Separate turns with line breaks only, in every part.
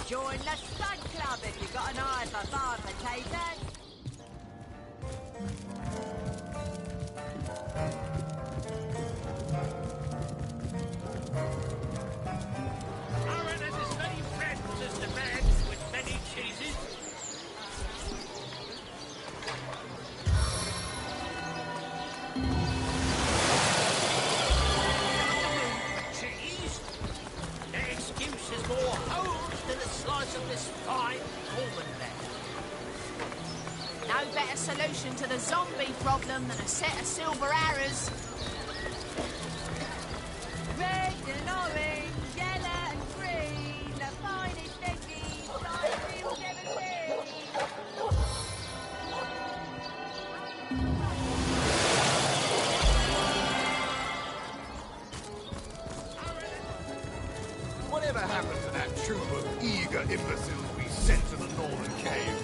Join the Stud Club if you've got an eye for bar potatoes.
Aaron has as many friends as the man with many cheeses. Cheese? Their excuse is more holes than a slice of this fine almond.
No better solution to the zombie problem than a set of silver arrows.
Red and orange, yellow and green, the finest veggies I've ever seen.
Whatever happened to that troop of eager imbeciles we sent to the northern cave?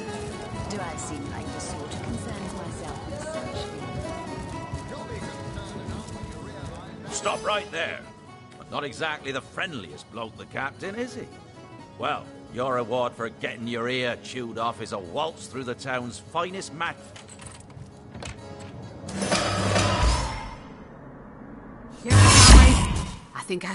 Do I seem like the sort who concerns myself with such things?
Stop right there. Not exactly the friendliest bloke, the captain, is he? Well, your reward for getting your ear chewed off is a waltz through the town's finest mat.
Yeah, I think I...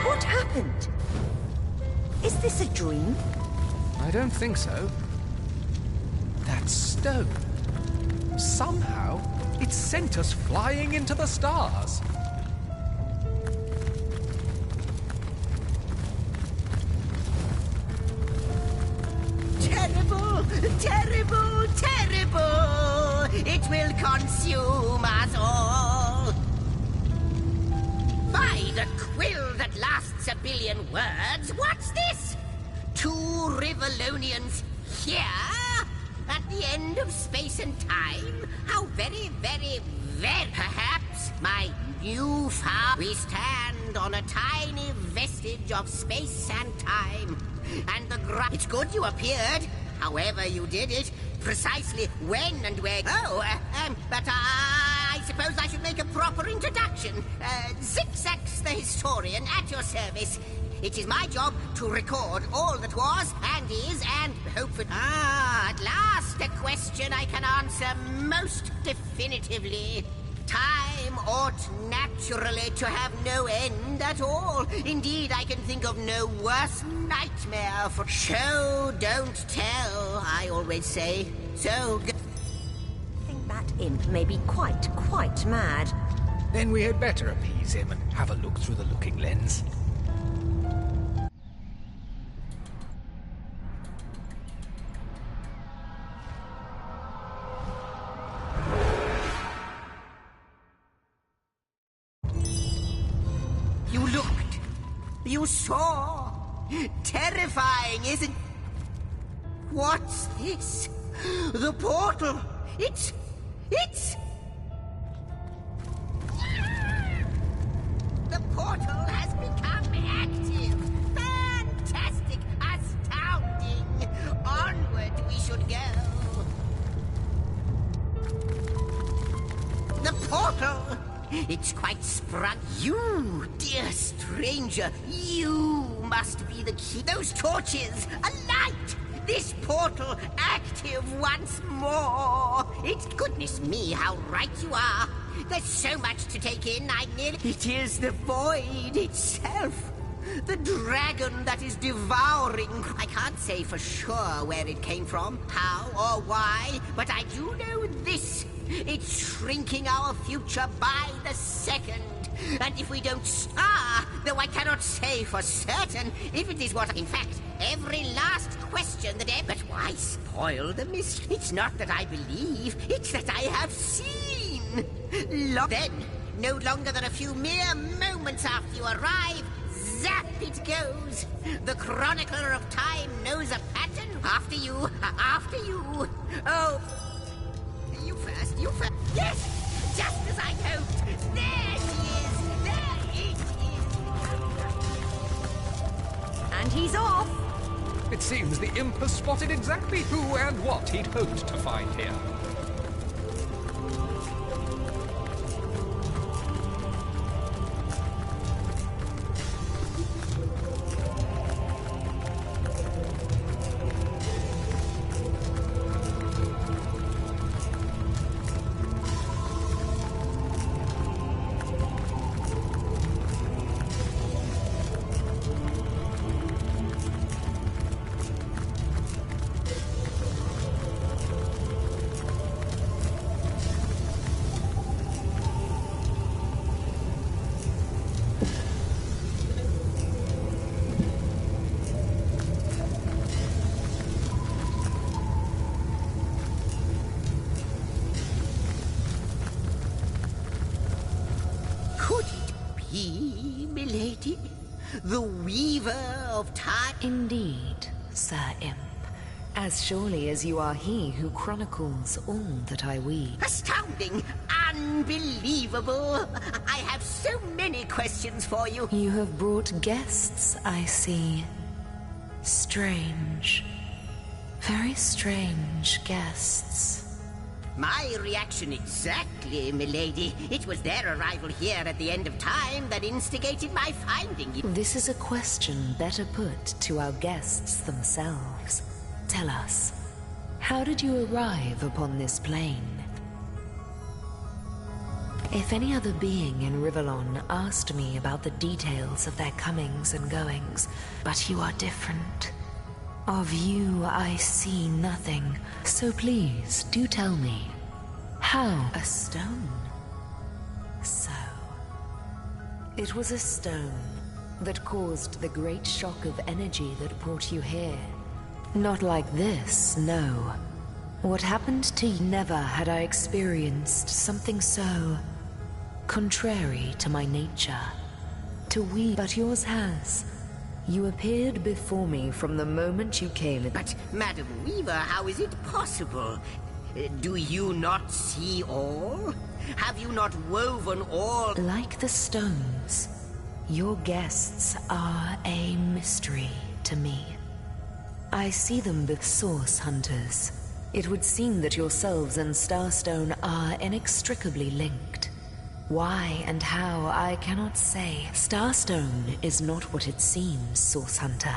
What happened? Is this a dream?
I don't think so. That stone. Somehow, it sent us flying into the stars.
Terrible, terrible, terrible! It will consume us all. By the quill that lasts a billion words, what's this? Two Rivalonians here? At the end of space and time? How very, very, very... Perhaps my new farm... We stand on a tiny vestige of space and time. And the It's good you appeared, however you did it. Precisely when and where... but I suppose I should make a proper introduction. Zigzags the historian at your service. It is my job to record all that was and is and hope for... at last a question I can answer most definitively. Time ought naturally to have no end at all. Indeed, I can think of no worse nightmare for... Show, don't tell, I always say. So...
I think that imp may be quite mad.
Then we had better appease him and have a look through the looking lens.
You looked. You saw. Terrifying, isn't... What's this? The portal. It's... The portal has become active. Fantastic. Astounding. Onward we should go. The portal. It's quite sprung. You, dear stranger, you must be the key. Those torches, a light! This portal active once more! It's goodness me, how right you are. There's so much to take in, I nearly... It is the void itself. The dragon that is devouring... I can't say for sure where it came from, how or why, but I do know this. It's shrinking our future by the second. And if we don't... though I cannot say for certain if it is what... In fact, every last question that... But why spoil the mystery? It's not that I believe, it's that I have seen. Then, no longer than a few mere moments after you arrive, zap it goes. The chronicler of time knows a pattern. After you, after you. Oh... You first. Yes! Just as I hoped. There she is! There it is!
seems the imp has spotted exactly who and what he'd hoped to find here.
Milady? The Weaver of Time?
Indeed, Sir Imp. As surely as you are he who chronicles all that I weave.
Astounding! Unbelievable! I have so many questions for you.
You have brought guests, I see. Strange. Very strange guests.
My reaction exactly, milady. It was their arrival here at the end of time that instigated my finding you.
This is a question better put to our guests themselves. Tell us, how did you arrive upon this plane? If any other being in Rivellon asked me about the details of their comings and goings, but you are different. Of you I see nothing, so please do tell me. How? A stone? So. It was a stone that caused the great shock of energy that brought you here. Not like this, no. What happened to you? Never had I experienced something so contrary to my nature. To weave, but yours has. You appeared before me from the moment you came in.
But, Madam Weaver, how is it possible? Do you not see all? Have you not woven all?
Like the stones, your guests are a mystery to me. I see them with source hunters. It would seem that yourselves and Starstone are inextricably linked. Why and how, I cannot say. Starstone is not what it seems, Source Hunter.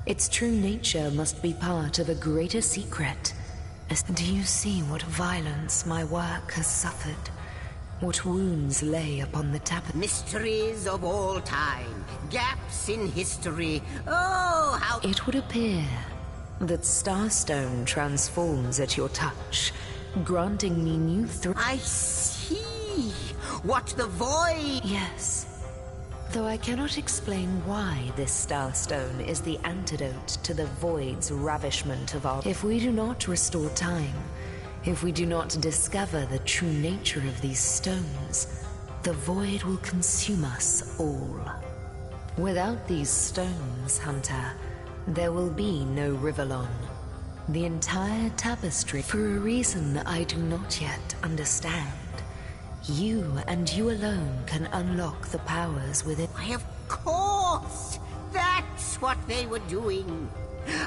Its true nature must be part of a greater secret. Do you see what violence my work has suffered? What wounds lay upon the tapestry?
Mysteries of all time. Gaps in history. Oh, how...
It would appear that Starstone transforms at your touch, granting me new
I see. What the void...
Yes. Though I cannot explain why this Starstone is the antidote to the Void's ravishment of our... If we do not restore time, if we do not discover the true nature of these stones, the Void will consume us all. Without these stones, Hunter, there will be no Rivellon. The entire tapestry, for a reason I do not yet understand. You and you alone can unlock the powers within.
Why, of course! That's what they were doing.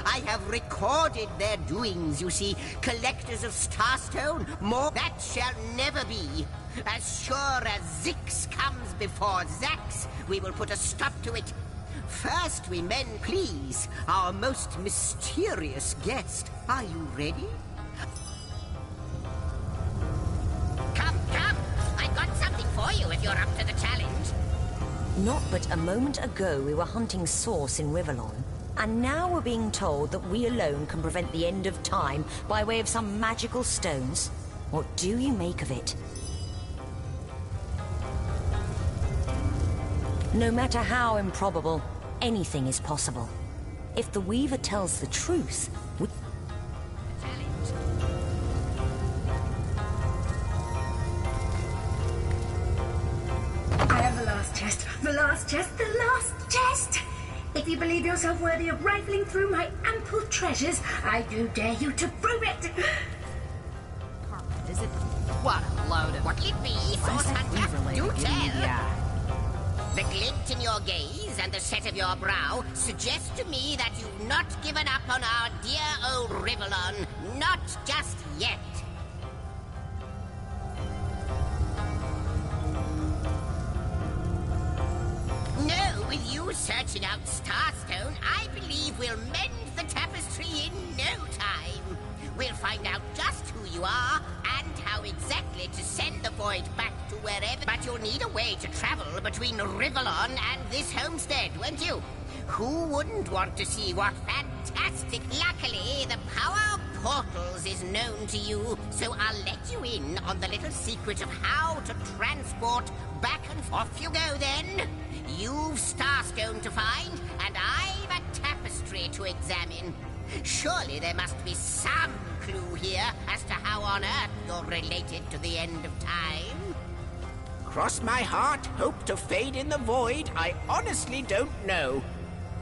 I have recorded their doings, you see. Collectors of Starstone, more... That shall never be. As sure as Zix comes before Zax, we will put a stop to it. First we mend, please, our most mysterious guest. Are you ready? Come, come! I've got something for you if you're up to the challenge.
Not but a moment ago we were hunting Source in Rivellon, and now we're being told that we alone can prevent the end of time by way of some magical stones. What do you make of it? No matter how improbable, anything is possible. If the Weaver tells the truth, we...
I have the last chest, the last chest, the last chest! If you believe yourself worthy of rifling through my ample treasures, I do dare you to prove it!
Is it? What a load of...
What'll it be, Source Hunter? Do tell! The glint in your gaze and the set of your brow suggest to me that you've not given up on our dear old Rivellon. Not just yet. No, with you searching out Starstone, I believe we'll mend the tapestry in no time. We'll find out just who you are and how exactly to send the void back to wherever. But you'll need a way to travel between Rivellon and this homestead, won't you? Who wouldn't want to see what fantastic... Luckily, the power of portals is known to you, so I'll let you in on the little secret of how to transport back and forth. Off you go, then. You've Starstone to find, and I've a tapestry to examine. Surely there must be some clue here as to how on earth you're related to the end of time.
Cross my heart, hope to fade in the void, I honestly don't know.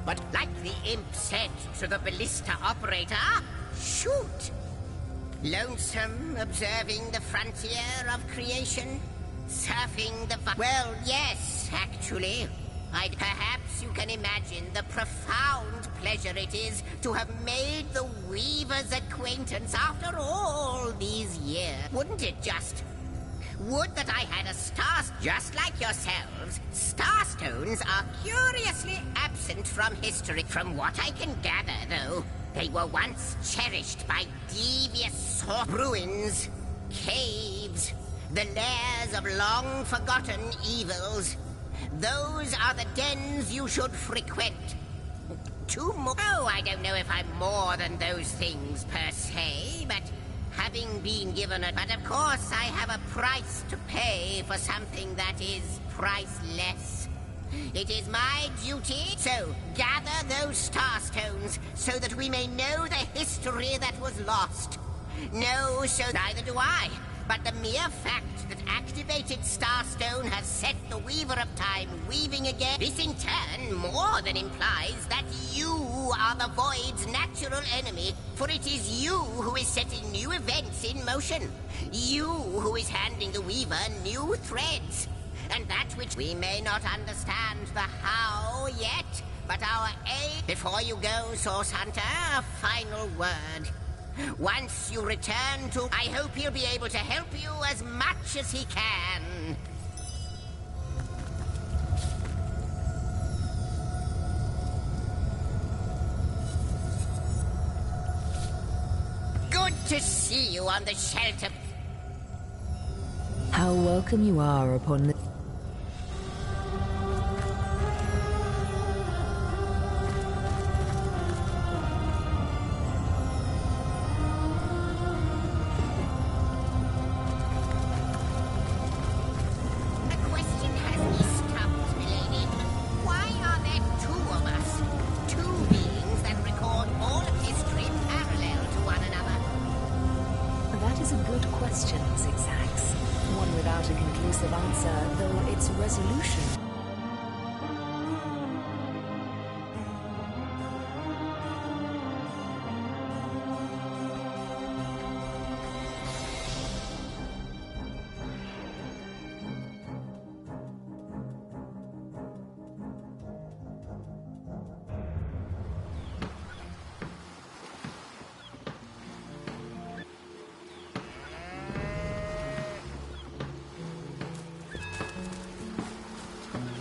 But like the imp said to the ballista operator, shoot! Lonesome, observing the frontier of creation, surfing the... Well, yes, actually. Perhaps you can imagine the profound pleasure it is to have made the Weaver's acquaintance after all these years. Wouldn't it just? Would that I had a star... Just like yourselves, starstones are curiously absent from history. From what I can gather, though, they were once cherished by devious ruins, caves, the lairs of long-forgotten evils. Those are the dens you should frequent. Two more... Oh, I don't know if I'm more than those things per se, but having been given a... But of course I have a price to pay for something that is priceless. It is my duty, so gather those starstones so that we may know the history that was lost. No, so neither do I. But the mere fact that activated Starstone has set the Weaver of Time weaving again, this in turn more than implies that you are the Void's natural enemy, for it is you who is setting new events in motion. You who is handing the Weaver new threads. And that which we may not understand the how yet, but our aim... Before you go, Source Hunter, a final word. Once you return to... I hope he'll be able to help you as much as he can. Good to see you on the shelter.
How welcome you are upon the...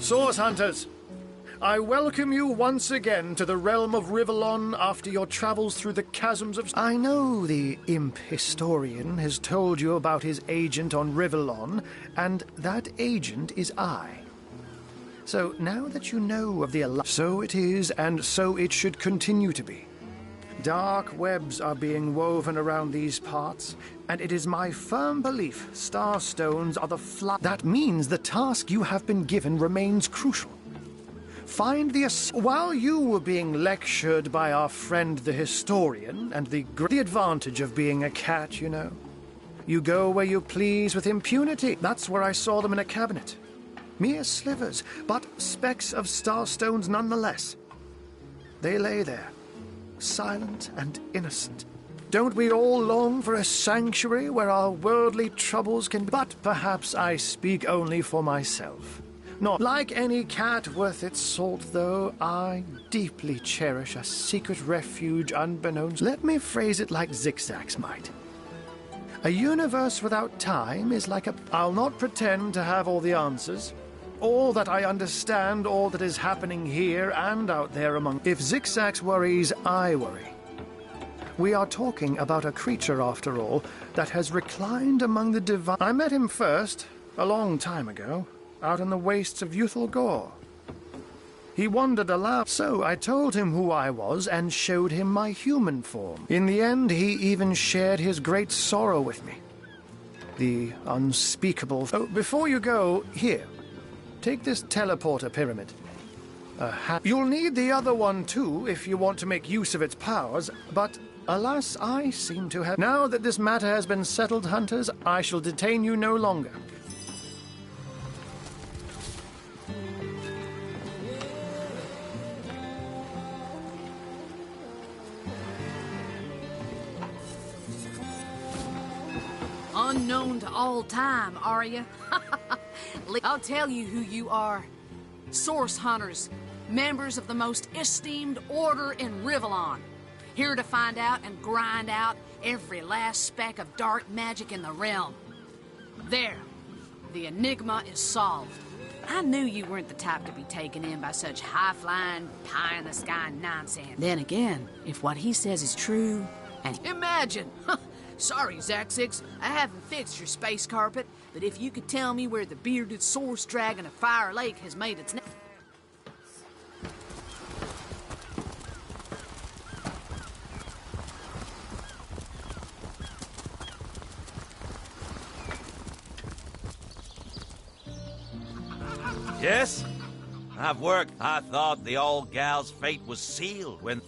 Source Hunters, I welcome you once again to the realm of Rivellon after your travels through the chasms of... I know the imp historian has told you about his agent on Rivellon, and that agent is I. So now that you know of the so it is, and so it should continue to be. Dark webs are being woven around these parts, and it is my firm belief starstones are the That means the task you have been given remains crucial. Find the... While you were being lectured by our friend the historian, and the advantage of being a cat, you know. You go where you please with impunity. That's where I saw them in a cabinet. Mere slivers, but specks of starstones nonetheless. They lay there, silent and innocent. Don't we all long for a sanctuary where our worldly troubles can... But perhaps I speak only for myself. Not like any cat worth its salt, though, I deeply cherish a secret refuge unbeknownst. Let me phrase it like Zigzags might. A universe without time is like a... I'll not pretend to have all the answers, or that I understand all that is happening here and out there among... If Zigzags worries, I worry. We are talking about a creature, after all, that has reclined among the divine... I met him first, a long time ago, out in the wastes of Youthal Gore. He wandered aloud, so I told him who I was and showed him my human form. In the end, he even shared his great sorrow with me. The unspeakable... Oh, before you go, here, take this teleporter pyramid. You'll need the other one, too, if you want to make use of its powers, but... Alas, I seem to have... Now that this matter has been settled, hunters, I shall detain you no longer.
Unknown to all time, are you? I'll tell you who you are. Source hunters, members of the most esteemed order in Rivellon. Here to find out and grind out every last speck of dark magic in the realm. There, the enigma is solved. I knew you weren't the type to be taken in by such high-flying, pie-in-the-sky nonsense. Then again, if what he says is true, and imagine! Sorry, Zaxix, I haven't fixed your space carpet, but if you could tell me where the bearded source dragon of Fire Lake has made its nest...
Yes? I've worked. I thought the old gal's fate was sealed when...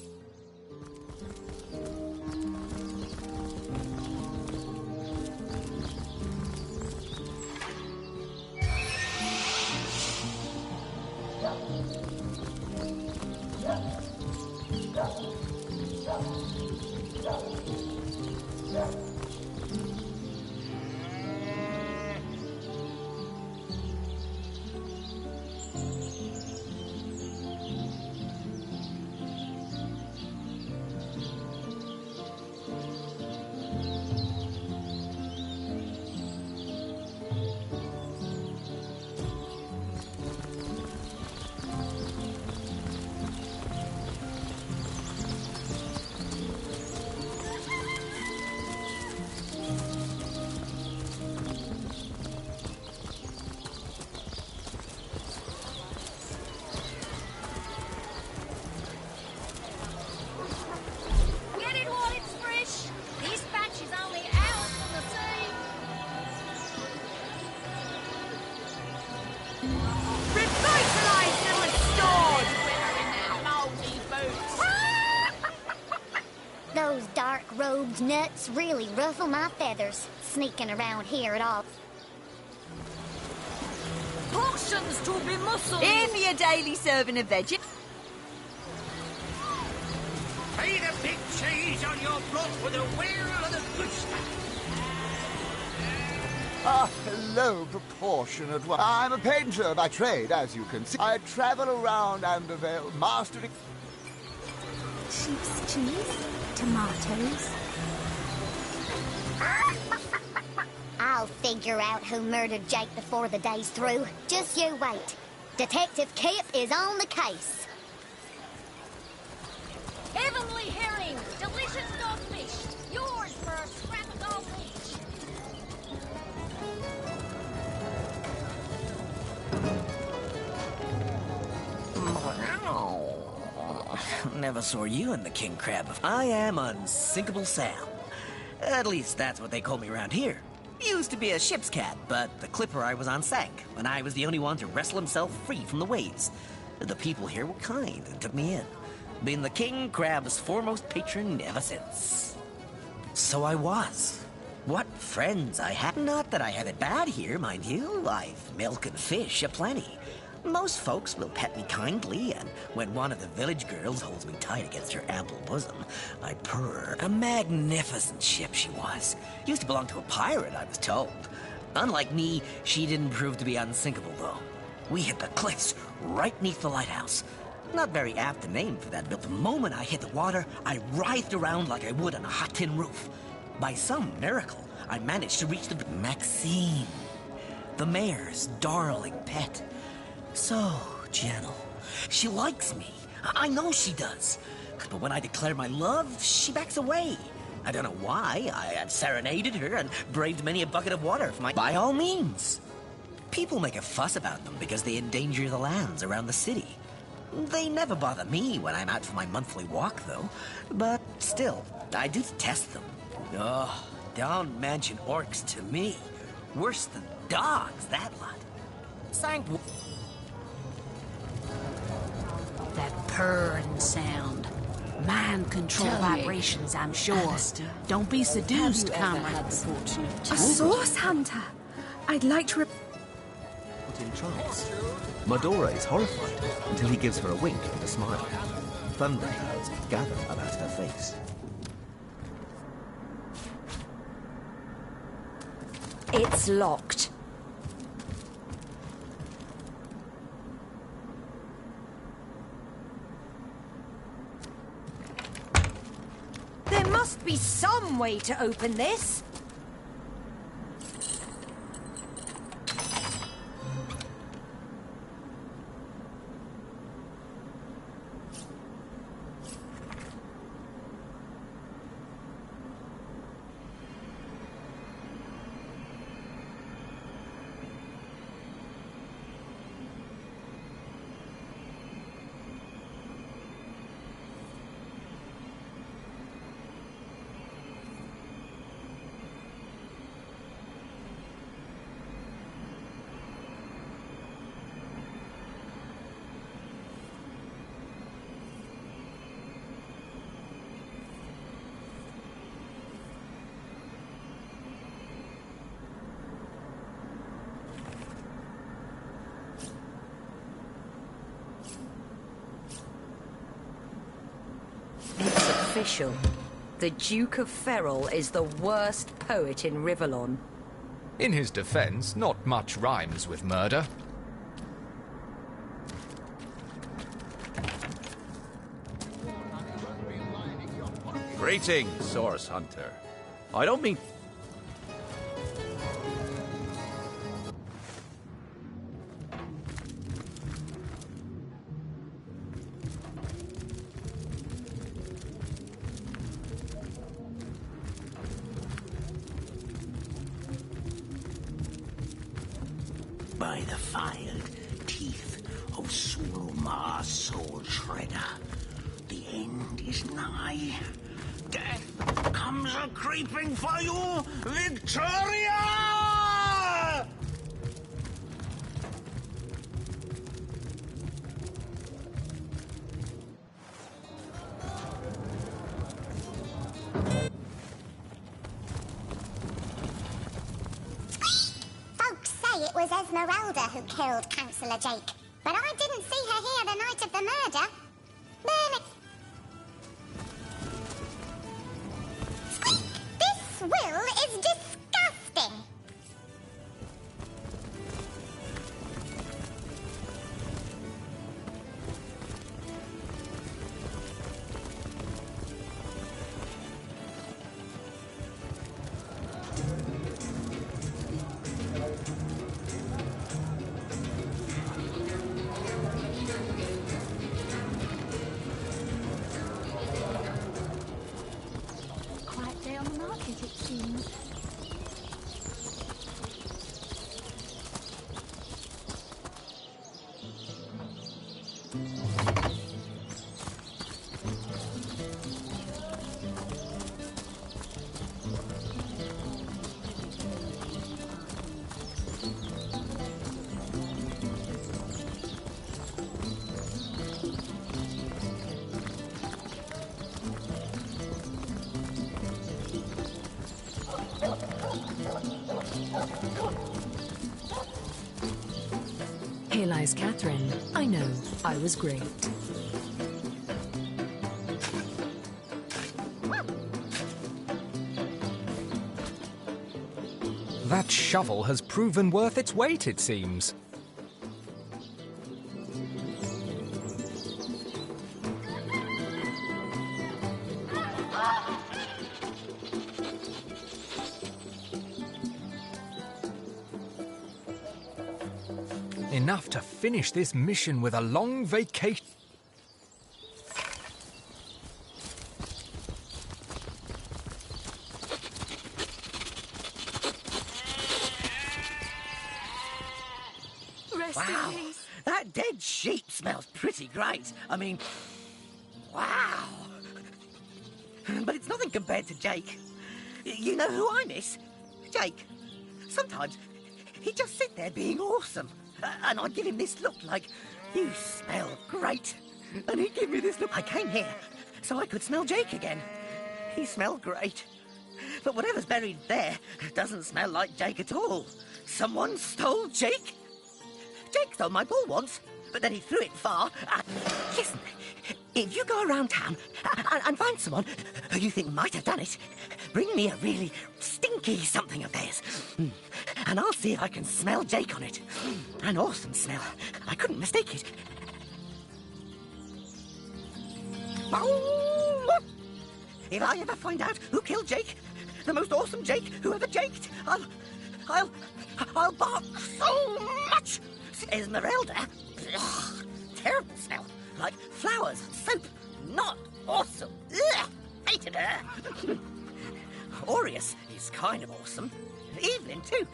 Those dark-robed nuts really ruffle my feathers, sneaking around here at all.
Portions to be muscled.
Here for your daily serving of veggies.
Pay the big cheese on your block with a wheel of the good stuff.
Hello, proportionate one. I'm a painter by trade, as you can see. I travel around Andervale, mastering...
Sheep's cheese? Tomatoes?
I'll figure out who murdered Jake before the day's through. Just you wait. Detective Kip is on the case.
Heavenly herring, delicious dogfish. Yours for a scrap of gold each.
Never saw you in the king crab. I am Unsinkable Sam. At least that's what they call me around here. Used to be a ship's cat, but the clipper I was on sank, when I was the only one to wrestle himself free from the waves. The people here were kind and took me in. Been the king crab's foremost patron ever since. So I was. What friends I had. Not that I have it bad here, mind you. I've milk and fish aplenty. Most folks will pet me kindly, and when one of the village girls holds me tight against her ample bosom, I purr. A magnificent ship she was. Used to belong to a pirate, I was told. Unlike me, she didn't prove to be unsinkable, though. We hit the cliffs right neath the lighthouse. Not very apt a name for that, but the moment I hit the water, I writhed around like I would on a hot tin roof. By some miracle, I managed to reach the... Maxine, the mayor's darling pet. So gentle. She likes me. I know she does. But when I declare my love, she backs away. I don't know why. I have serenaded her and braved many a bucket of water for my... By all means. People make a fuss about them because they endanger the lands around the city. They never bother me when I'm out for my monthly walk, though. But still, I do test them. Oh, don't mention orcs to me. Worse than dogs, that lot. Sank...
That purring sound. Mind-control vibrations, I'm sure.
Alistair,
Don't be seduced,
have you ever
comrade.
had the fortune
A
of
source
hunter. I'd like to...
Put in trance. Medora is horrified until he gives her a wink and a smile. Thunder clouds gather about her face.
It's locked. There must be some way to open this. It's official. The Duke of Ferrol is the worst poet in Rivellon.
In his defense, not much rhymes with murder.
Greetings, Source Hunter. I don't mean...
By the filed teeth of Sulmar Soul Shredder, the end is nigh. Death comes a-creeping for you, Victoria!
Folks say it was Esmeralda who killed Councillor Jake, but I didn't see her here the night of the murder. Burn it. This will is disgusting.
Quiet day on the market, it seems.
Here lies Catherine. I know, I was great.
That shovel has proven worth its weight, it seems. Enough to finish this mission with a long vacation.
Rest
Wow,
in peace.
that dead sheep smells pretty great. I mean, wow. But it's nothing compared to Jake. You know who I miss? Jake. Sometimes he'd just sit there being awesome. And I'd give him this look like, you smell great. And he'd give me this look. I came here so I could smell Jake again. He smelled great. But whatever's buried there doesn't smell like Jake at all. Someone stole Jake? Jake stole my ball once, but then he threw it far. Listen, if you go around town and find someone who you think might have done it, bring me a really stinky something of theirs. And I'll see if I can smell Jake on it. An awesome smell. I couldn't mistake it. If I ever find out who killed Jake, the most awesome Jake who ever jaked, I'll bark so much. Esmeralda? Ugh, terrible smell. Like flowers and soap. Not awesome. Ugh, hated her. Aureus is kind of awesome. Evelyn, too.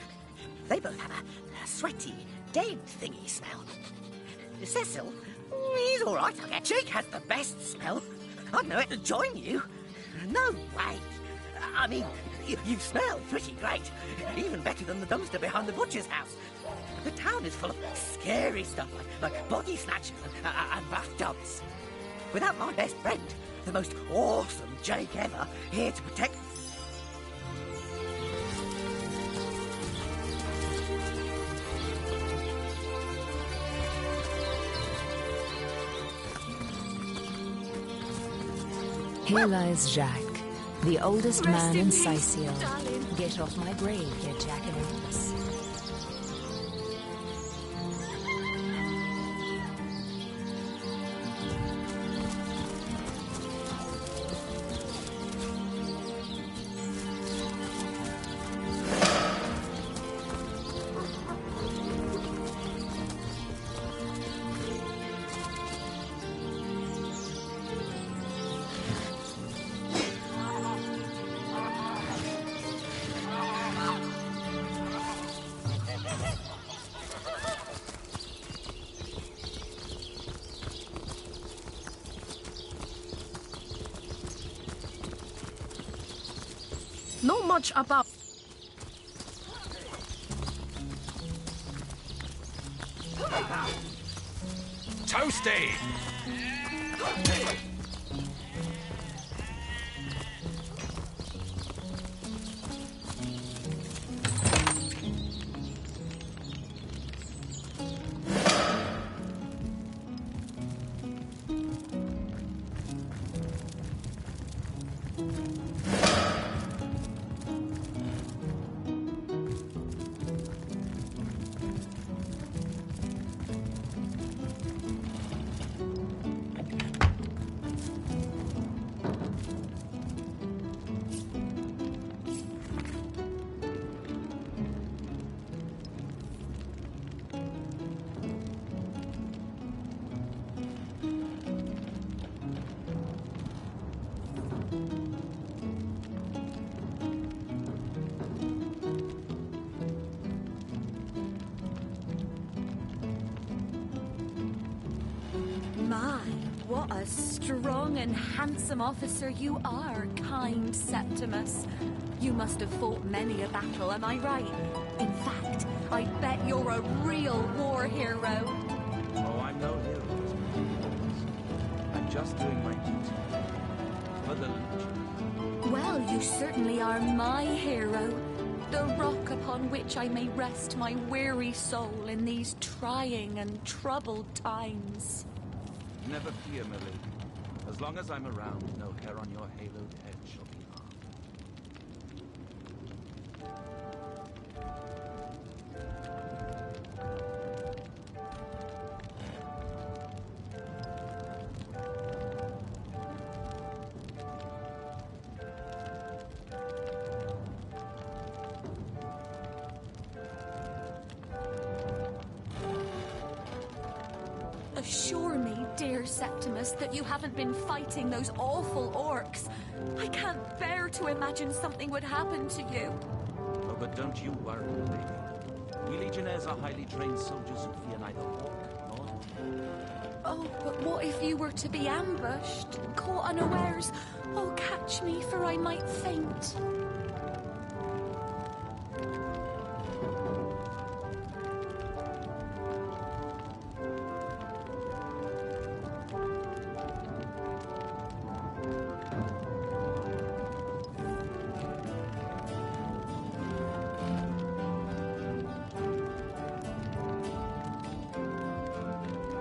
They both have a sweaty, dead thingy smell. Cecil, he's all right, I guess. Jake has the best smell. I'd know it to join you. No way. I mean, you smell pretty great. Even better than the dumpster behind the butcher's house. The town is full of scary stuff like body snatchers and bathtubs. Without my best friend, the most awesome Jake ever, here to protect...
Here lies Jack, the oldest man in Sicil. Get off my grave, you jackanapes.
Not much about...
Toasty!
My, what a strong and handsome officer you are, kind Septimus. You must have fought many a battle, am I right? In fact, I bet you're a real war hero.
Oh, I'm no hero. I'm just doing my duty. For the Legion.
Well, you certainly are my hero. The rock upon which I may rest my weary soul in these trying and troubled times.
Never fear, my lady. As long as I'm around, no hair on your haloed head shall be harmed.
Assure me, dear Septimus, that you haven't been fighting those awful orcs. I can't bear to imagine something would happen to you.
Oh, but don't you worry, lady. We legionnaires are highly trained soldiers who fear neither orc nor...
Oh, but what if you were to be ambushed, caught unawares? Oh, catch me, for I might faint.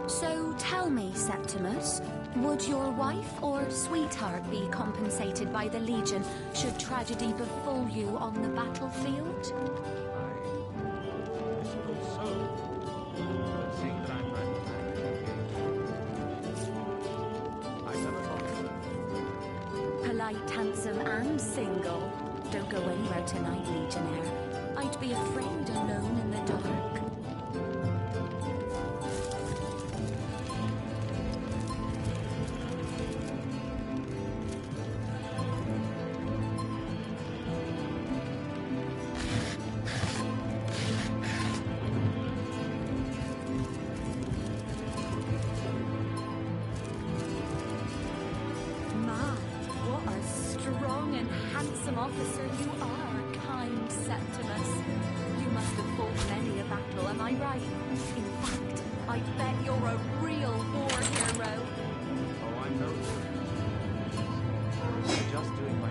So tell me, Septimus, would your wife or sweetheart be compensated by the Legion should tragedy befall you on the battlefield?
I suppose so. But seeing that I'm I never thought
Polite, handsome, and single. Don't go anywhere tonight, Legionnaire. I'd be afraid alone in the dark. Officer, you are, kind Septimus. You must have fought many a battle, am I right? In fact, I bet you're a real war hero.
Oh, I'm no I'm just doing my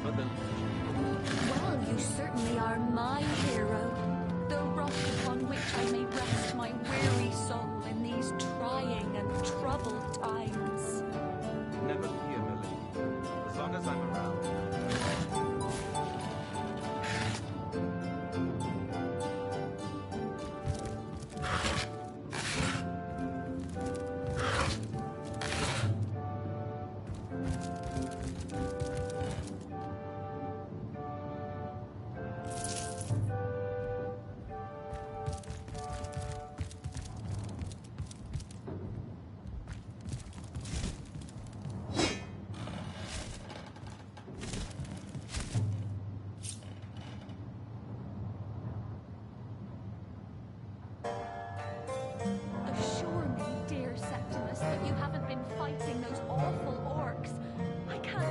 but the...
Well, you certainly are my hero. The rock upon which I may rest my weary soul in these trying and troubled times.
Never fear, Millie. As long as I'm around.
Assure me, dear Septimus, that you haven't been fighting those awful orcs. I can't...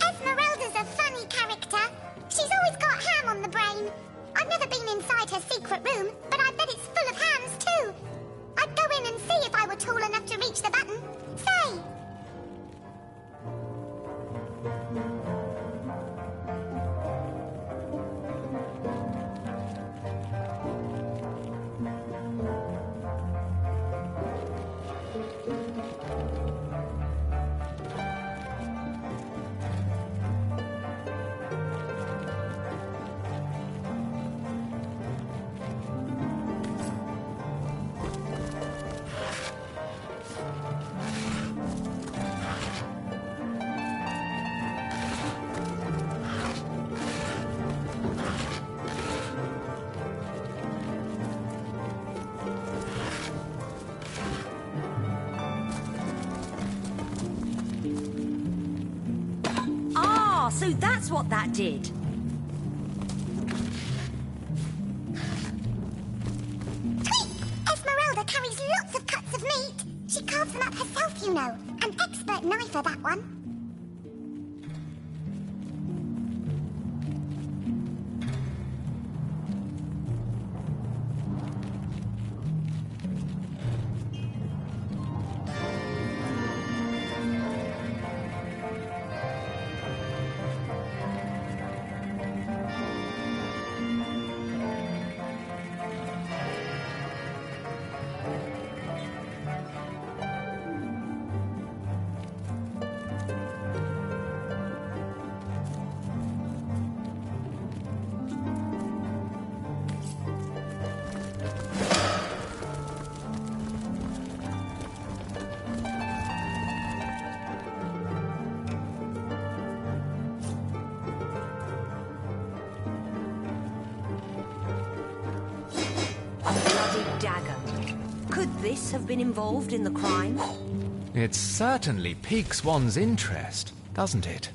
Esmeralda's a funny character. She's always got ham on the brain. I've never been inside her secret room, but I bet it's full of hams too. I'd go in and see if I were tall enough to reach the button. Say!
So that's what that did.
Tweet! Esmeralda carries lots of cuts of meat. She carves them up herself, you know. An expert knifer, that one.
this have been involved in the crime?
It certainly piques one's interest, doesn't it?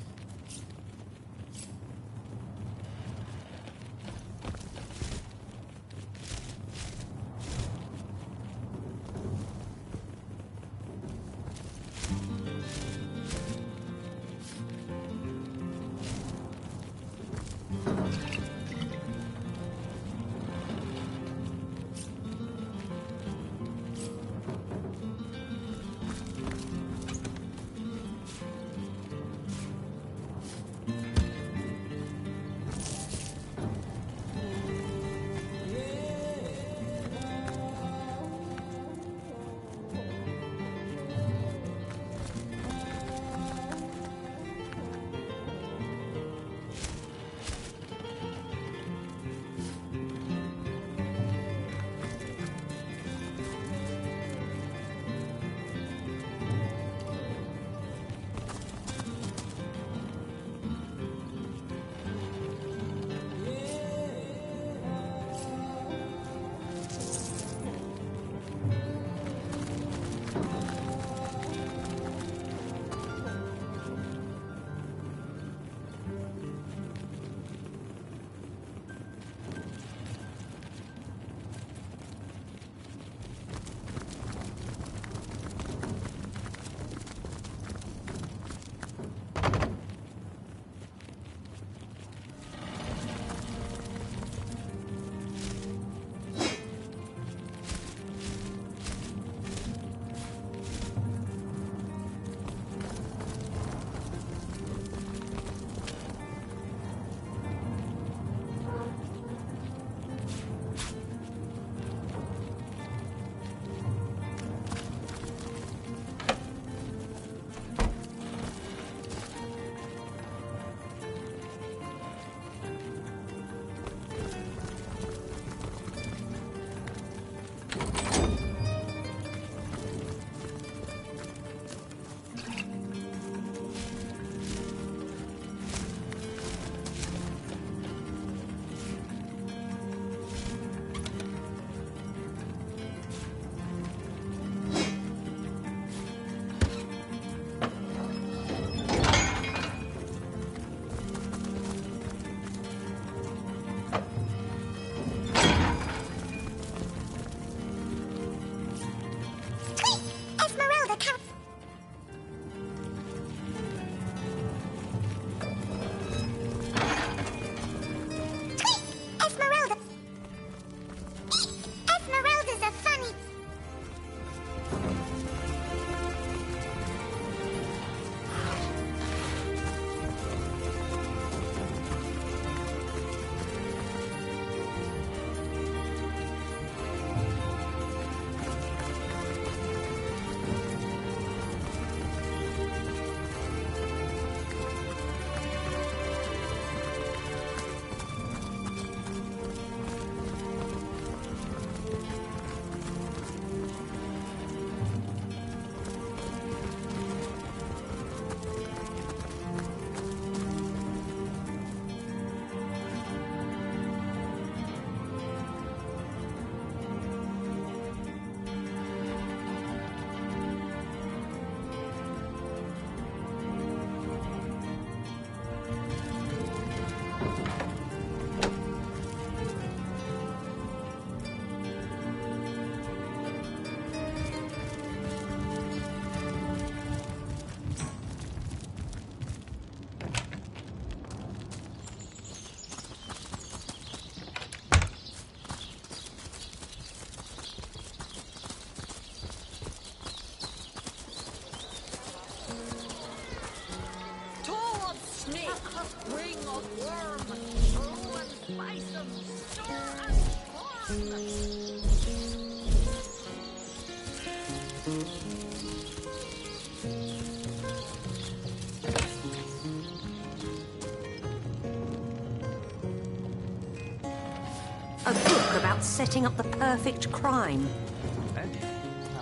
A book about setting up the perfect crime.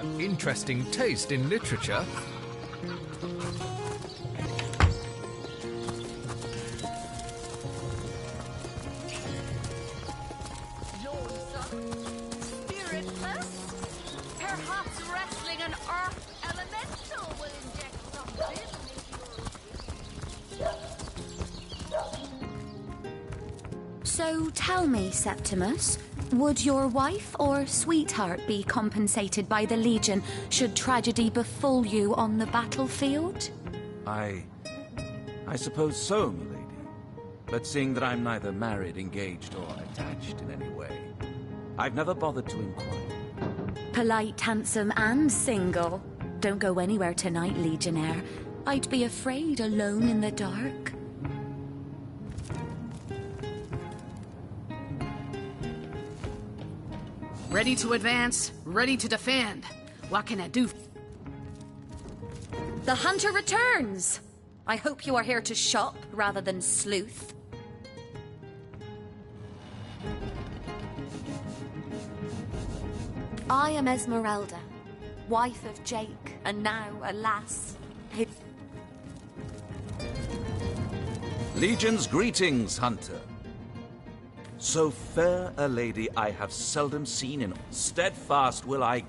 An interesting taste in literature.
Spiritless? Perhaps So tell me, Septimus, would your wife or sweetheart be compensated by the Legion should tragedy befall you on the battlefield?
I suppose so, milady. But seeing that I'm neither married, engaged, or attached in any way, I've never bothered to inquire.
Polite, handsome, and single. Don't go anywhere tonight, Legionnaire. I'd be afraid alone in the dark.
Ready to advance, ready to defend. What can I do?
The hunter returns! I hope you are here to shop rather than sleuth. I am Esmeralda, wife of Jake, and now, alas, his...
Legion's greetings, hunter. So fair a lady I have seldom seen, in steadfast will I...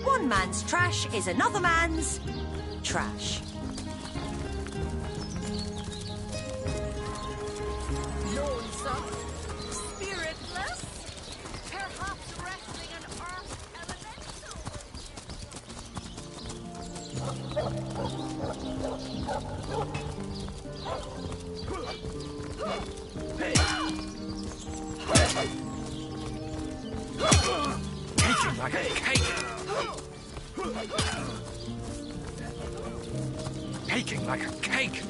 One man's trash is another man's trash.
Lonesome, spiritless, perhaps wrestling an earth
Baking like a cake. Baking like a cake.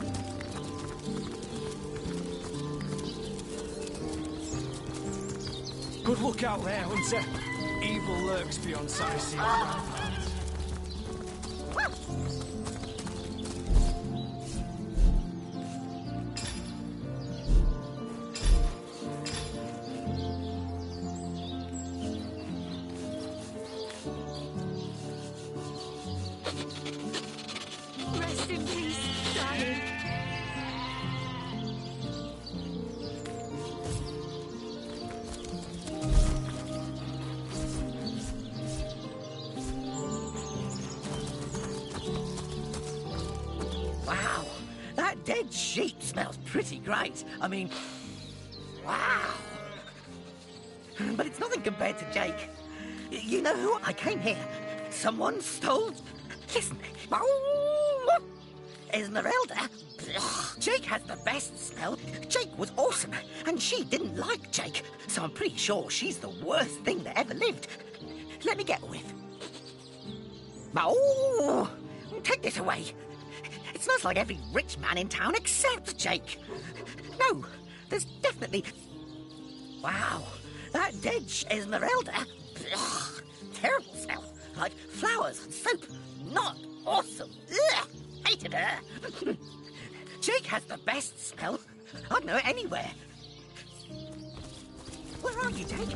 Good look out there, Hunter. Evil lurks beyond sight seeing ramparts.
Rest in peace, darling.
Wow, that dead sheep smells pretty great. I mean, wow. But it's nothing compared to Jake. You know who? I came here. Someone stole... Listen. Esmeralda. Jake has the best smell. Jake was awesome, and she didn't like Jake. So I'm pretty sure she's the worst thing that ever lived. Let me get a whiff. Oh, take this away. It smells like every rich man in town except Jake. No, there's definitely... Wow, that dead Esmeralda. Ugh, terrible smell. Like flowers and soap. Not awesome. Ugh, hated her. Jake has the best smell. I'd know it anywhere. Where are you, Jake?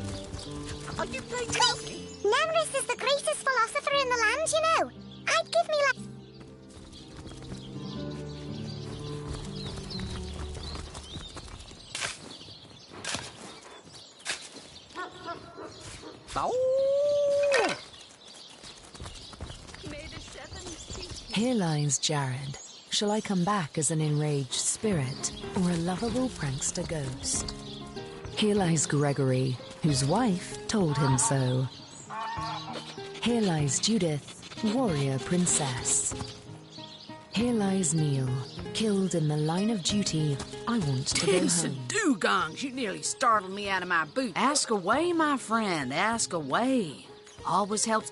Are you playing Chelsea?
Nemrus is the greatest philosopher in the land, you know. I'd give me like...
Here lies Jared. Shall I come back as an enraged spirit or a lovable prankster ghost? Here lies Gregory, whose wife told him so. Here lies Judith, warrior princess. Here lies Neil, killed in the line of duty. I want to go
Tits
home.
and dugongs, you nearly startled me out of my boot. Ask away, my friend, ask away. Always helps.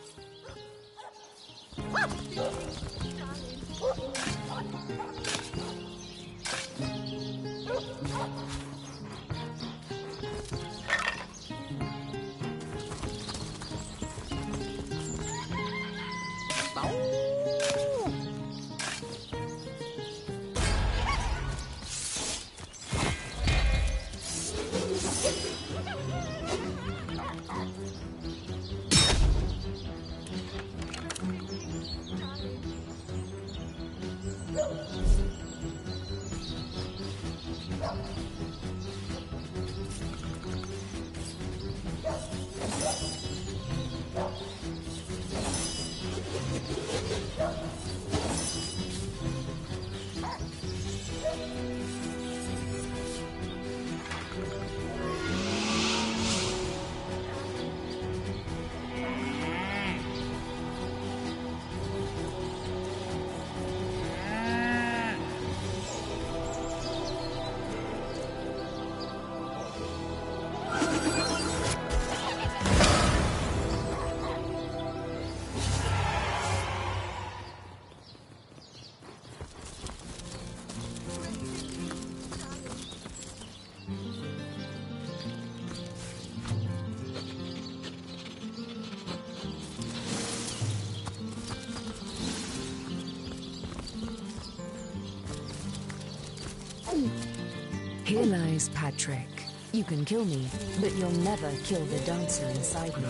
Here lies Patrick. You can kill me, but you'll never kill the dancer inside me.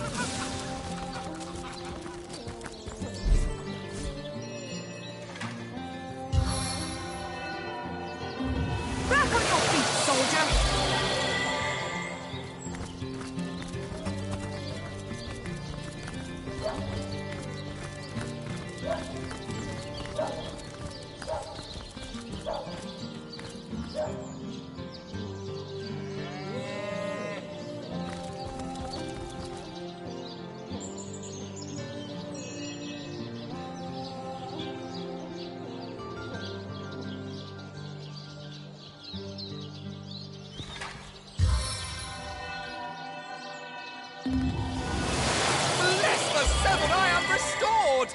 Back on your feet, soldier!
Bless the seven, I am restored!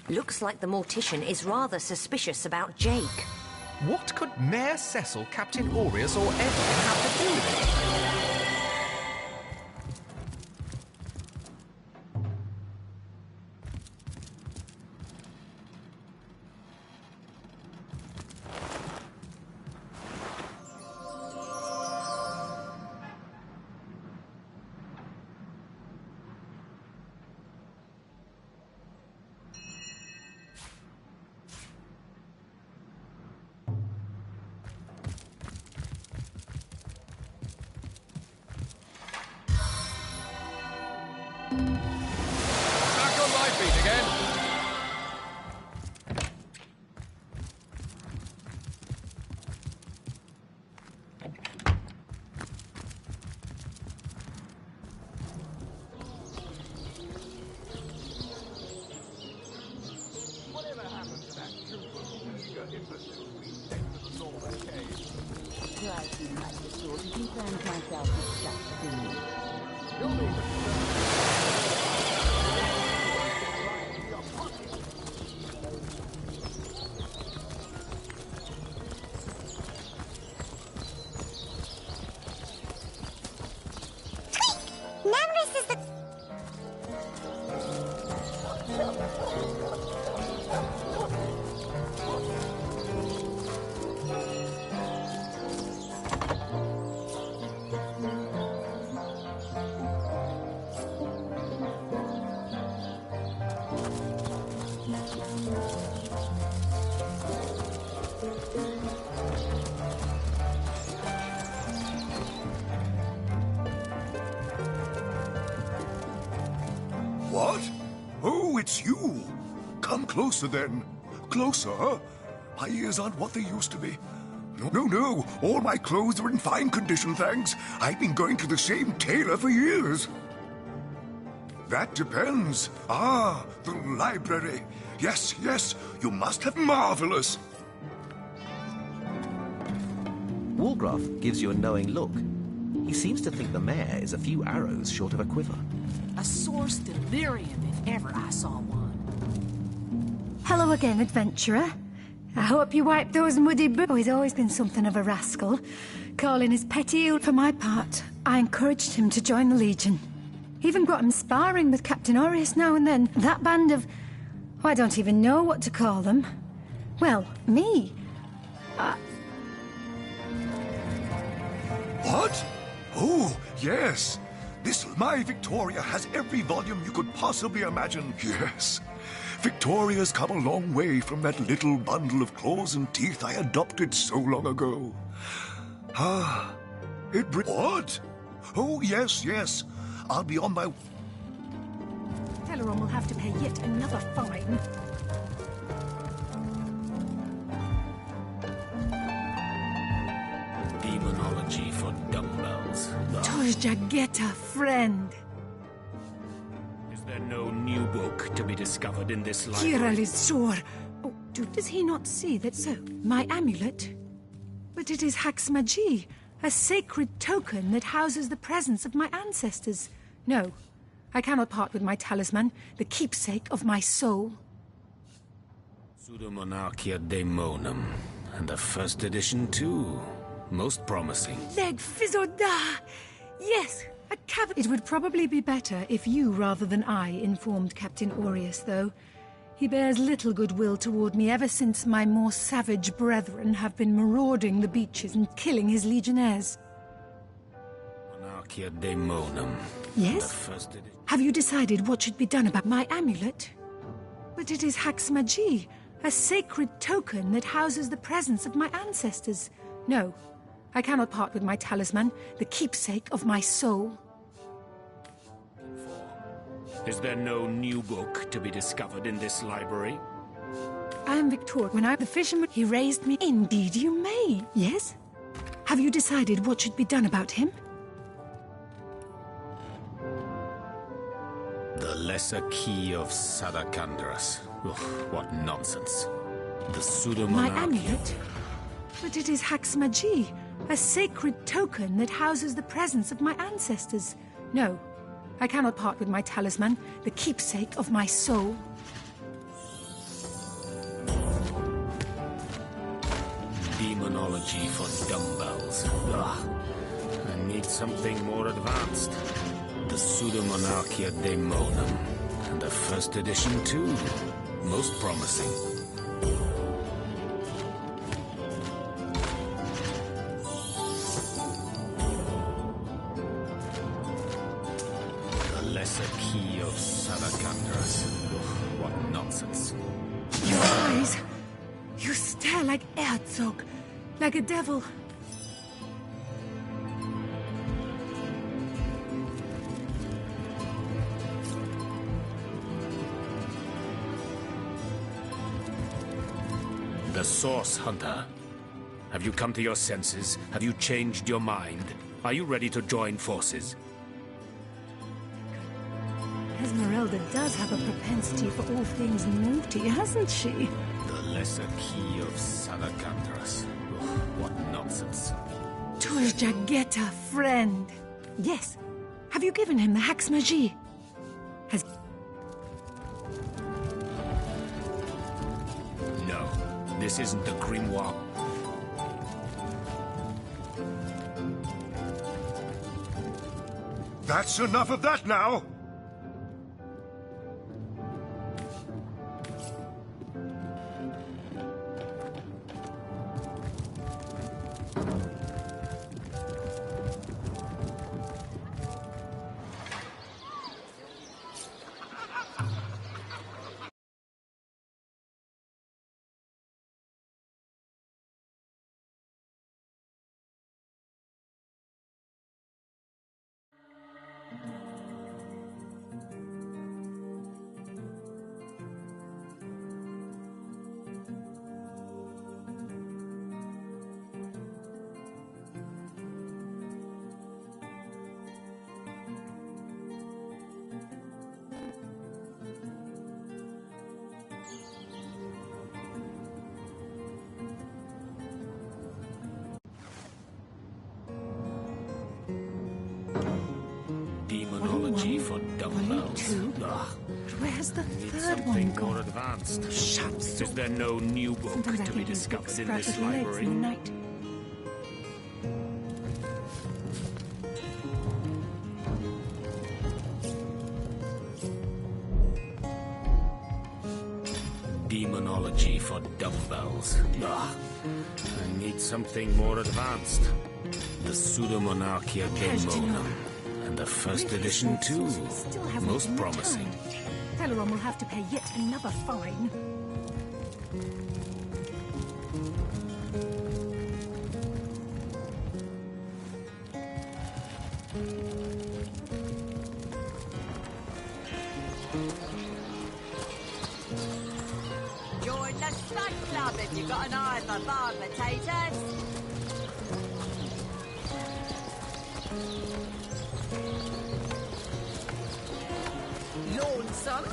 Looks like the mortician is rather suspicious about Jake.
What could Mayor Cecil, Captain Aureus, or Edwin have to do with it? Back on my feet again.
Whatever happened to that troop of eager imbeciles we sent to the northern cave?
Try to like the sword and concern myself with such things.
You'll need
It's you! Come closer, then. Closer? My ears aren't what they used to be. No. All my clothes are in fine condition, thanks. I've been going to the same tailor for years. That depends. Ah, the library. Yes, you must have marvelous.
Wargraf gives you a knowing look. He seems to think the mayor is a few arrows short of a quiver.
A source delirium, if ever I saw one.
Hello again, adventurer. I hope you wiped those muddy boots. Oh, he's always been something of a rascal. Calling his petty ill. For my part, I encouraged him to join the Legion. Even got him sparring with Captain Orius now and then. That band of... oh, I don't even know what to call them. Well, me.
What? Oh, yes. This My Victoria has every volume you could possibly imagine. Yes. Victoria's come a long way from that little bundle of claws and teeth I adopted so long ago. Ah, What? Oh, yes. I'll be on my...
Teleron will have to pay yet another fine.
Demonology for dumbbells.
Torjageta, friend.
Is there no new book to be discovered in this library?
Kiralisor. Oh, does he not see that so? My amulet? But it is Haxmagi, a sacred token that houses the presence of my ancestors. No, I cannot part with my talisman, the keepsake of my soul.
Pseudomonarchia Daemonum. And the first edition, too. Most promising.
Leg Fizzoda! Yes, a cavern. It would probably be better if you, rather than I, informed Captain Orius, though. He bears little goodwill toward me ever since my more savage brethren have been marauding the beaches and killing his legionnaires.
Monarchia Daemonum.
Yes? Have you decided what should be done about my amulet? But it is Haxmagi, a sacred token that houses the presence of my ancestors. No, I cannot part with my talisman, the keepsake of my soul.
Is there no new book to be discovered in this library?
I am Victor. When the fisherman, he raised me. Indeed you may. Yes? Have you decided what should be done about him?
The Lesser Key of Sadakandras. Ugh, what nonsense. The pseudomonarchy.
My amulet? But it is Haxmagi, a sacred token that houses the presence of my ancestors. No, I cannot part with my talisman, the keepsake of my soul.
Demonology for dumbbells. Ugh. I need something more advanced. The Pseudomonarchia Daemonum. And the first edition, too. Most promising. The Lesser Key of Sadakandras. What nonsense.
Your eyes! You stare like Herzog, like a devil.
The Source Hunter. Have you come to your senses? Have you changed your mind? Are you ready to join forces?
Esmeralda does have a propensity for all things naughty, hasn't she?
The Lesser Key of Sadakandras. What nonsense.
Torjageta, friend. Yes. Have you given him the Haxmagi? Has...
No. This isn't the grimoire.
That's enough of that now!
dumbbells. Ugh.
Where's the
Need
third
something
one gone?
more advanced. Is there no new book
Sometimes I
to be
think these
discovered
books
in
sprout
this
little legs
library?
in the night.
Demonology for dumbbells. Ugh. I need something more advanced. The Pseudomonarchia Daemonum. And the first edition too.
Still hasn't
Most
been
promising.
returned. Teleron will have to pay yet another fine.
Join the Snake Club if you've got an eye for barred potatoes.
Lonesome?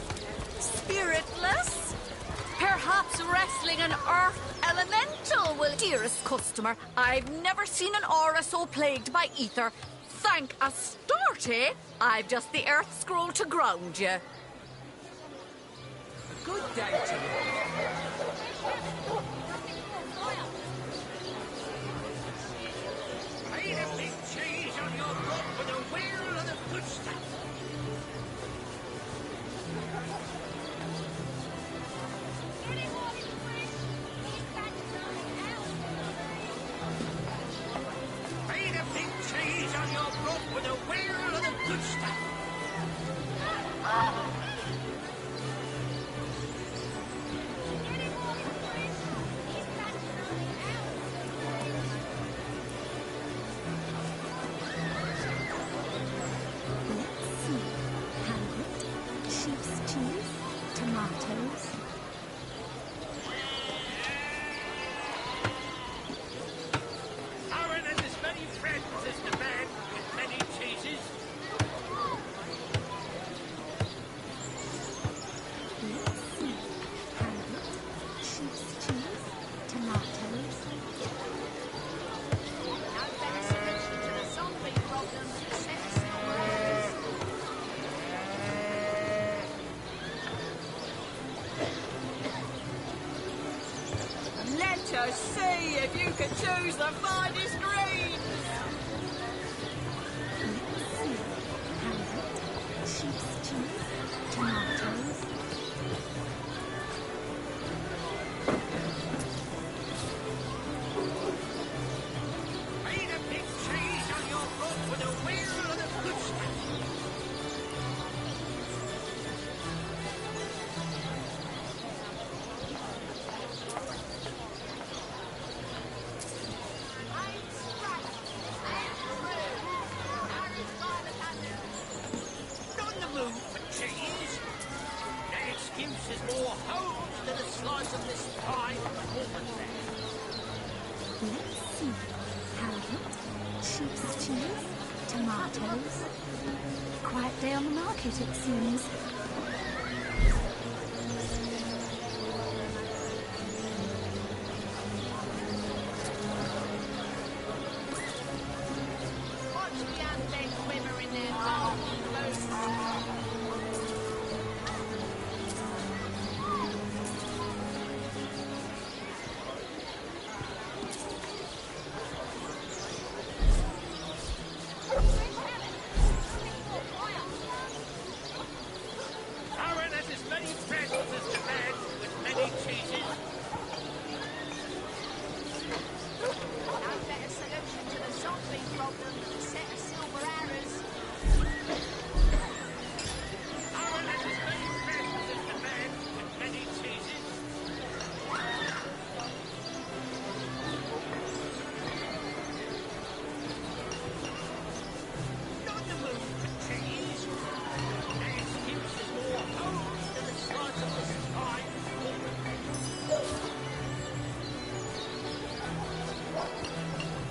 Spiritless? Perhaps wrestling an earth elemental will... Dearest customer, I've never seen an aura so plagued by ether. Thank Astarte, I've just the earth scroll to ground you.
Good day to you.
Ain't a big cheese on your block with a wheel and a footstep. Ain't a big cheese on your block with a wheel and a footstep.
Sheep's cheese, tomatoes.
Aaron and as many friends as the man with many cheeses.
Sheep's cheese, tomatoes.
No better solution to the zombie problem than a set of silver arrows. Let us see if you can choose the finest greens.
Sheep's cheese, tomatoes.
Ain't a big cheese on your block with a wheel and a footstep. Not in the mood for cheese. That excuse is more holes than a slice of this pie performance there.
Let's see. Halibut, sheep's cheese, tomatoes. Quiet day on the market, it seems.
Watch the undead quiver in their golden boots.
Aaron has as many friends as the man with many cheeses.
No better solution to the zombie problem than a set of silver arrows.
Aaron has as many friends as the man with many cheeses. Not in the mood for cheese. That excuse is more holes than a slice of this pie performance.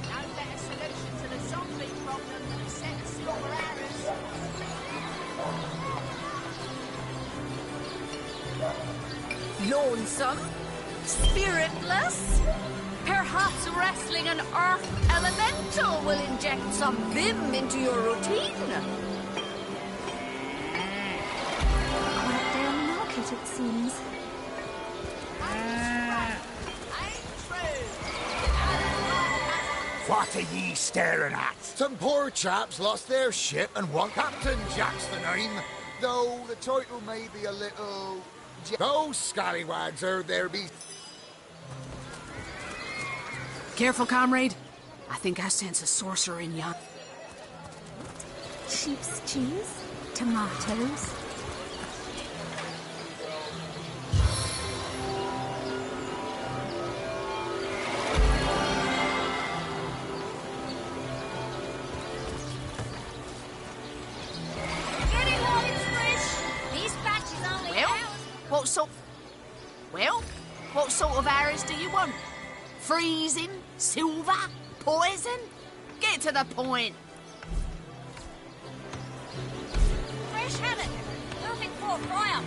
No better solution to the zombie problem than a set of silver arrows.
Lonesome? Spiritless? Perhaps wrestling an earth elemental will inject some vim into your routine.
what it seems.
What are ye staring at? Some poor chaps lost their ship and want Captain Jack's the name. Though the title may be a little... Those scallywags are there be...
Careful, comrade. I think I sense a sorcerer in yon.
Sheep's cheese, tomatoes.
What sort of arrows do you want? Freezing? Silver? Poison? Get to the point.
Fresh haddock. Perfect for a fry-up.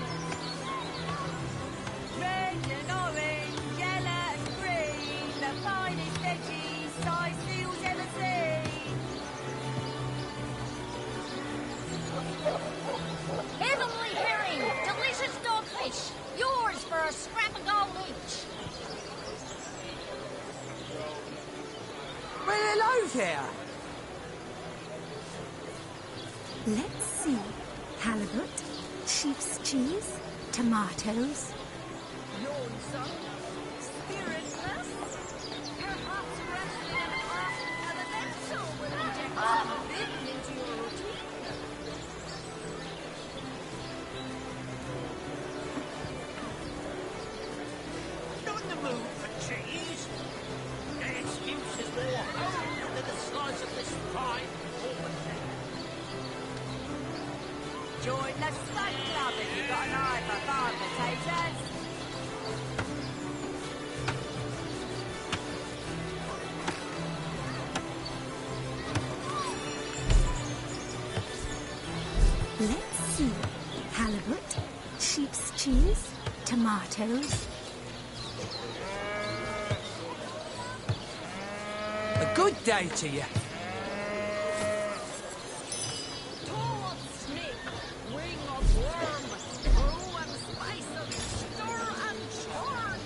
Red and orange, yellow and green. The finest veggies size seals ever seen. Heavenly herring. Delicious dogfish. Yours for a scrap of gold each.
Well, hello there.
Let's see. Halibut, sheep's cheese, tomatoes.
Lonesome, spiritless, perhaps resting in a past elemental will inject some vim into your routine.
Not in the mood for cheese. Their excuse is more home than the size of this fine woman.
Join the Stud Club if you've got an eye for farm potatoes.
Let's see. Halibut, sheep's cheese, tomatoes.
A good day to you.
Tall snake, wing of worm, brew and spice of stir and churn.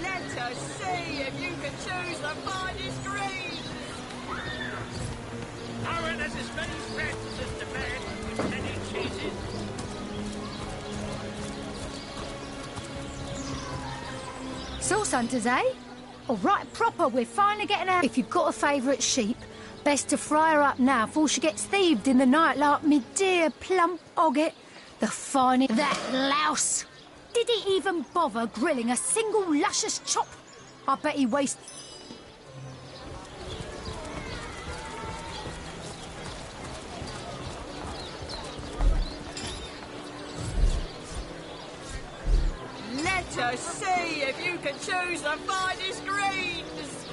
Let us see if you can choose the finest green.
Aaron has as many friends as the man with many cheeses.
Sauce hunters, eh? All right, proper, we're finally getting out. If you've got a favourite sheep, best to fry her up now before she gets thieved in the night like me dear plump Ogget. The finest... That louse! Did he even bother grilling a single luscious chop? I bet he wasted...
Let us see if you can choose the finest greens.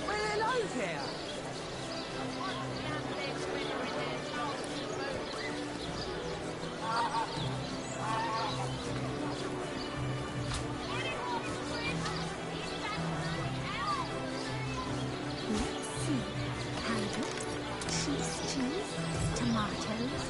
Well, hello there.
Let's see. Halibut, sheep's cheese, tomatoes.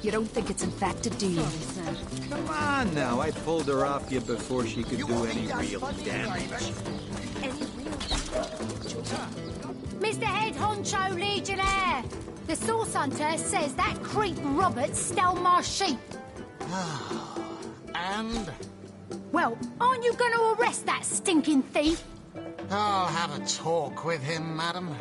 You don't think it's infected, do you?
Come on now, I pulled her off you before she could do any real damage.
Mr. Head Honcho Legionnaire! The Sauce Hunter says that creep Robert stole my sheep.
And?
Well, aren't you going to arrest that stinking thief?
I'll have a talk with him, madam.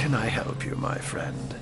can I help you, my friend?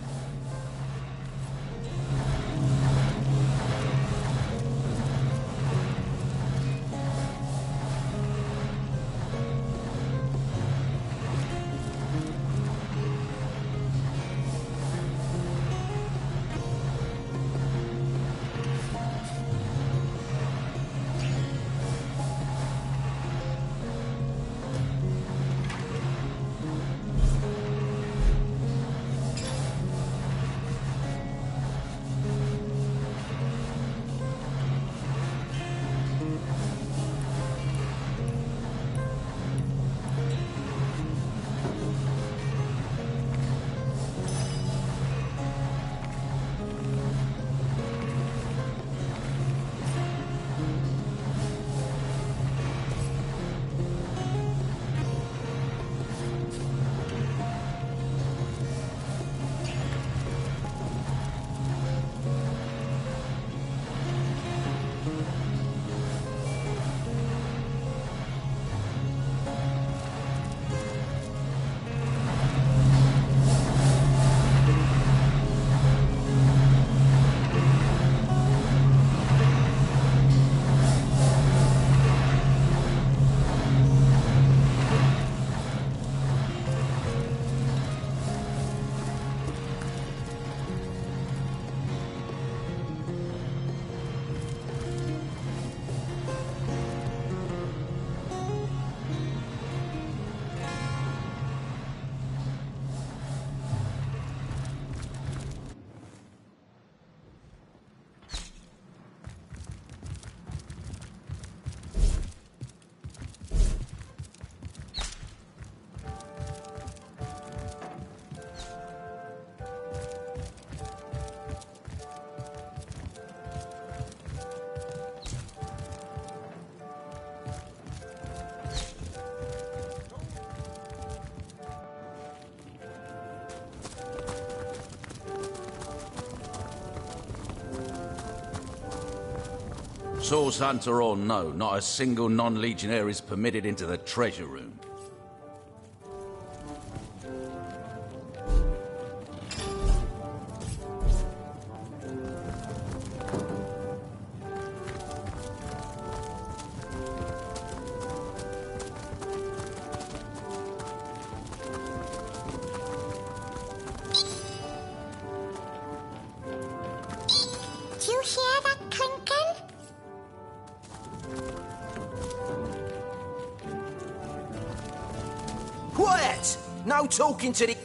Source hunter or no, not a single non-legionnaire is permitted into the treasure room.
Do you hear that clinking?
Quiet! No talking to the...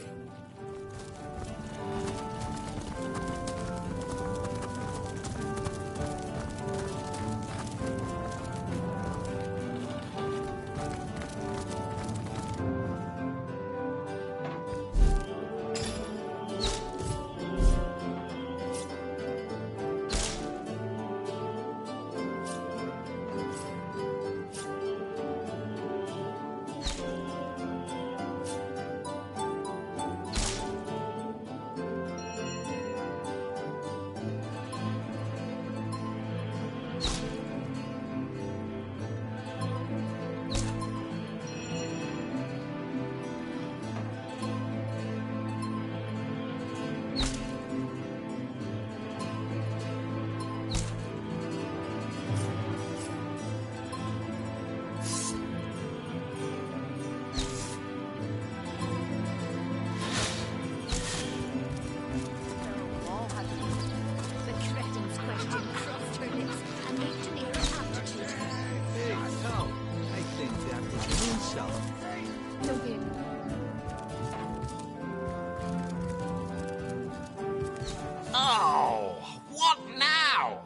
Oh, what now?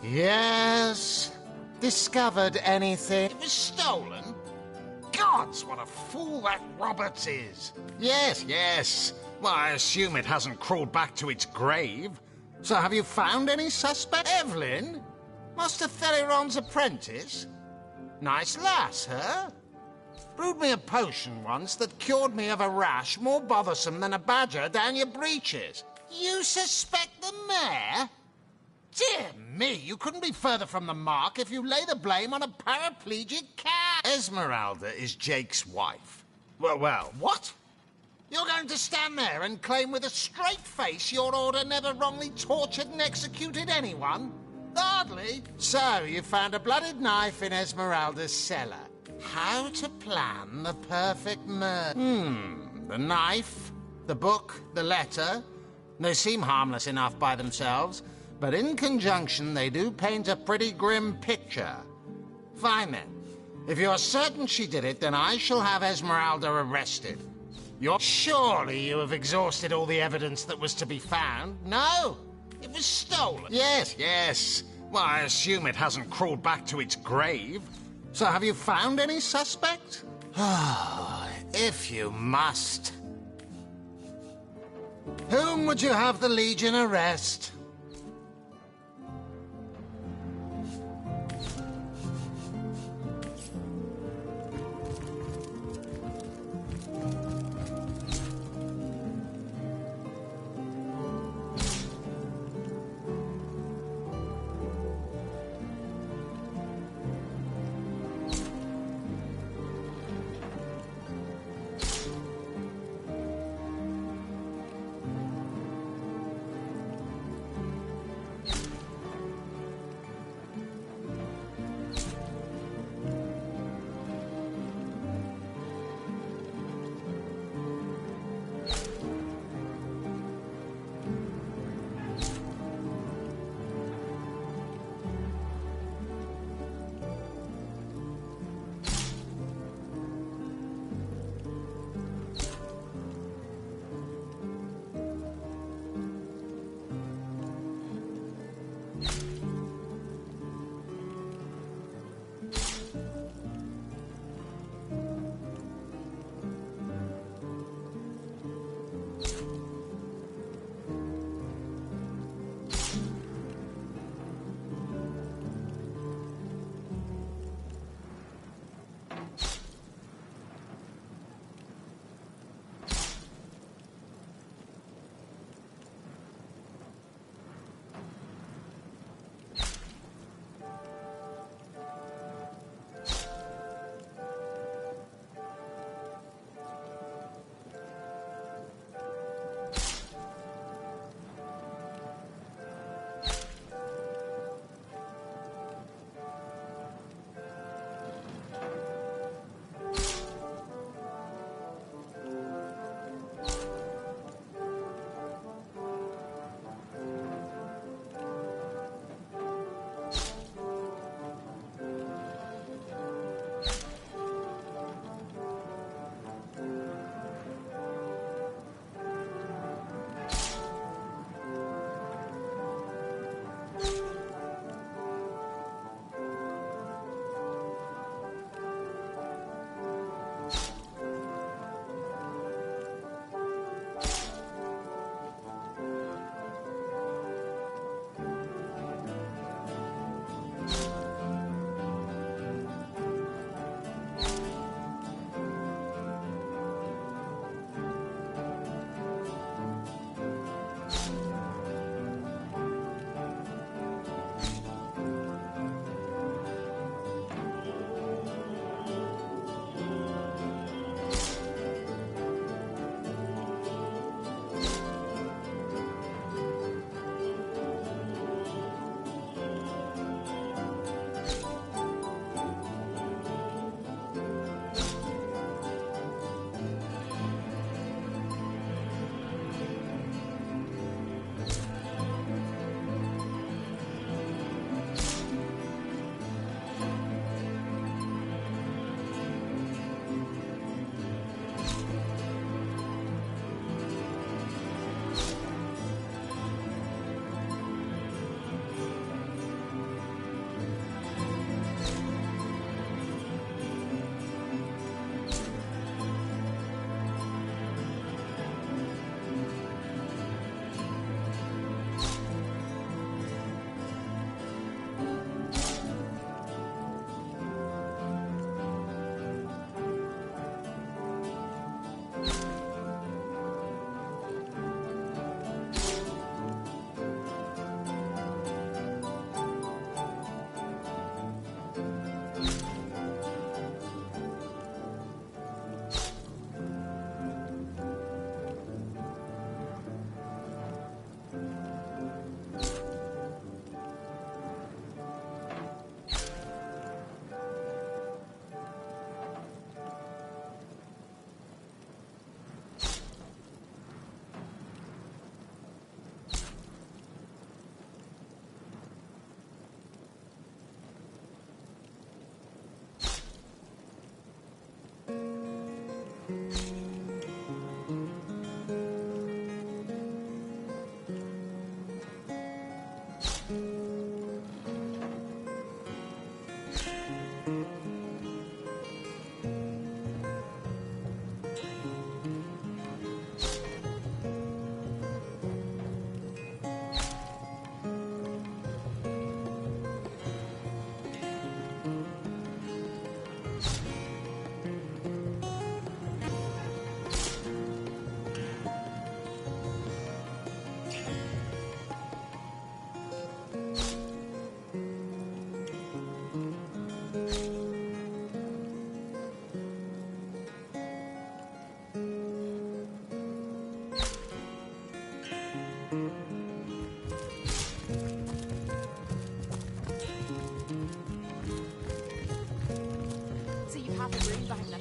Yes. Discovered anything? It was stolen? Gods, what a fool that Roberts is. Yes, yes. Well, I assume it hasn't crawled back to its grave. So have you found any suspect? Evelyn? Master Theriron's apprentice? Nice lass, huh? Brewed me a potion once that cured me of a rash more bothersome than a badger down your breeches. You suspect the mayor? Dear me, you couldn't be further from the mark if you lay the blame on a paraplegic cat. Esmeralda is Jake's wife. Well, what? You're going to stand there and claim with a straight face your order never wrongly tortured and executed anyone? Hardly. So, you found a blooded knife in Esmeralda's cellar. How to plan the perfect murder? The knife, the book, the letter. They seem harmless enough by themselves, but in conjunction they do paint a pretty grim picture. Fine then. If you're certain she did it, then I shall have Esmeralda arrested. Surely you have exhausted all the evidence that was to be found? No? It was stolen? Yes, yes. Well, I assume it hasn't crawled back to its grave. So have you found any suspect? If you must. Whom would you have the Legion arrest?
have to breathe. I have